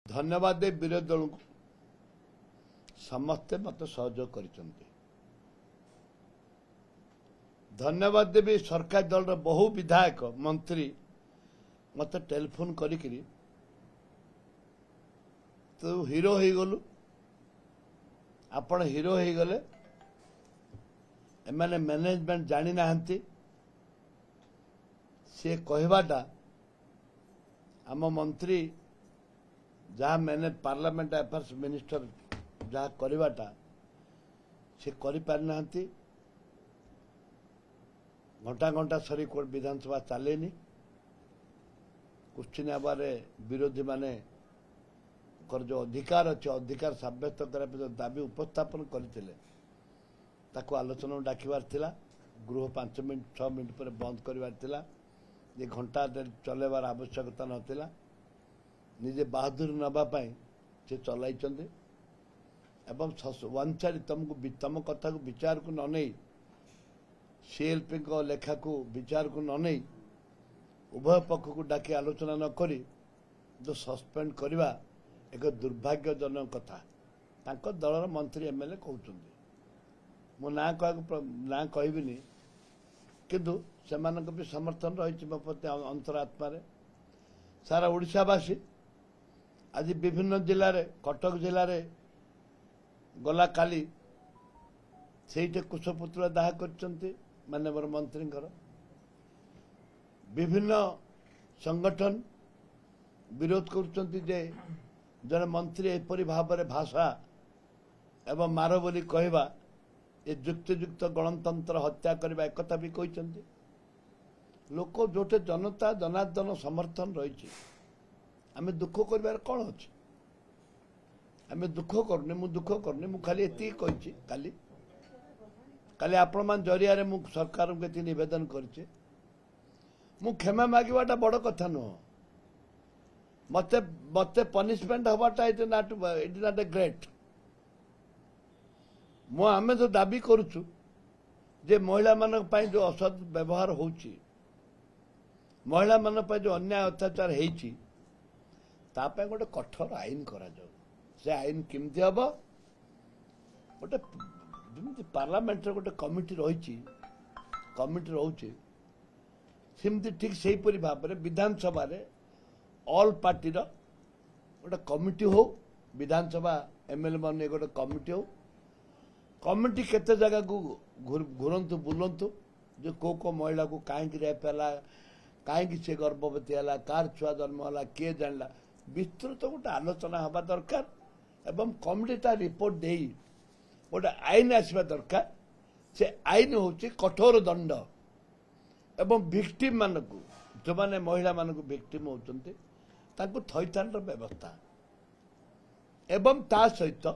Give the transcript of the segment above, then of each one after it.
धन्यवाद दे विरोधी दल को समस्ते मत सहयोग कर धन्यवाद देवी सरकार दल बहु विधायक मंत्री मत टेलीफोन करी तू हीरो हो गलु आपण हीरो हो गले एमाने मैनेजमेंट जानी नाहंती से कहवाटा आम मंत्री जहाँ मैनेज पार्लियामेंट अफेयर्स मिनिस्टर जहाँ करवाटा से करि पार नाहंती घंटा घंटा सरी कोर्ट विधानसभा चलेनी क्वेश्चन आवार विरोधी माने कर जो अधिकार अच्छे अधिकार सब्यस्त करने जो दाबी उपस्थापन करते आलोचना डाकिबार थिला गृह 5 मिनट 6 मिनट पर बंद करिबार थिला ये घंटा चलेबार आवश्यकता नथिला निजे बहादुर नबा पाई से चलाइचंदे एवं वंचारी तुमको तम कथा को विचार को न नहीं सीएलपी को लेखा को विचार को न नहीं उभय पक्ष को डाकी आलोचना न करी जो सस्पेंड करवा एक दुर्भाग्यजनक कथा तांको दलर मंत्री एमएलए कहते मो ना कहबिनी किंतु सेमानक भी समर्थन रही मो प्रति अंतरात्मा सारा ओडिशावासी आज विभिन्न जिले में कटक जिले में गला काली से कुशपुत्र दाह कर माननीय मंत्री विभिन्न संगठन विरोध कर जन मंत्री एपरी भाव में भाषा एवं मार बोली कहवा ये युक्तियुक्त गणतंत्र हत्या करने एक भी कहते लोक जोटे जनता जनार्दन समर्थन रही आम दुख कर कौन अच्छे आम दुख करनी मु दुख करनी मु खाली एति कही काली काली आपण मान जरिया मु सरकार को निवेदन करछे मु क्षमा मागिबाटा बड़ कथा नुह मते मते पनिशमेंट हवाटा इट नॉट ए ग्रेट मो आमे तो दाबी करूछु जे महिला मान पाई जो असद व्यवहार होउची महिला मान पाई जो अन्याय अत्याचार हेची ता पे गोटे कठोर आईन करा जाऊ से आईन केमती हबो गोटे पार्लियामेंट गोटे कमिटी रही कमिटी रोचे सेमती ठीक से भाव में विधानसभा ऑल पार्टी गोटे कमिटी हो विधानसभा एमएलए मान गोटे कमिटी हो कमिटी केते जगह को घूरंतु बुलंतु जो को महिला को कहीं रेप है कहीं से गर्भवती है कार छुआ जन्म है किए जानला विस्तृत गोटे आलोचना हवा दरकार एवं कमिटीटा रिपोर्ट दे गोटे आईन आसवा दरकार से आईन हूँ कठोर दंड एवं भिक्टिम मान को जो माने महिला मान को भिक्टिम होती थैथान व्यवस्था एवं ता सहित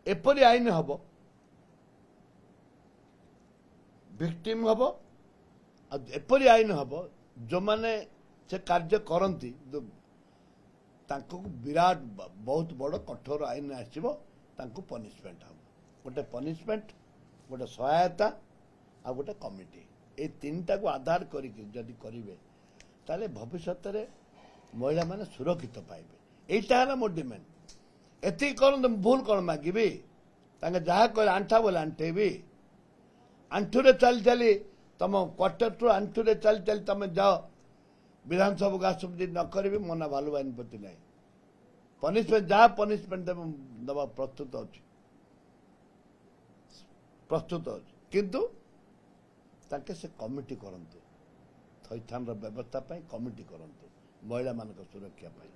एपरी आईन हम भिक्टिम हम एपरी आईन हम जो माने से कार्य करती विराट बहुत बड़ कठोर आईन आसो पनिशमेंट हम गोटे पनिशमेंट गोटे सहायता आ गोटे कमिटी ए तीनटा को आधार करी करेंगे ताले भविष्य में महिला माने सुरक्षित पाइबे एटा मोर डिमांड एति कर भूल कौन मागिबी जहाँ कह आंठा बोले आंठेबी आंठुरे चली चली तुम क्वार्टर टू आंठुरे चली चली तुम जाओ विधानसभा गाछुमती न करी मना भालू बाहिनी प्रति ना पनिशमेंट जहाँ पनिशमेंट दबा प्रस्तुत अच्छे किंतु ताके से कमिटी करंतु थैथान व्यवस्था कमिटी करंतु महिला मान सुरक्षा पाई।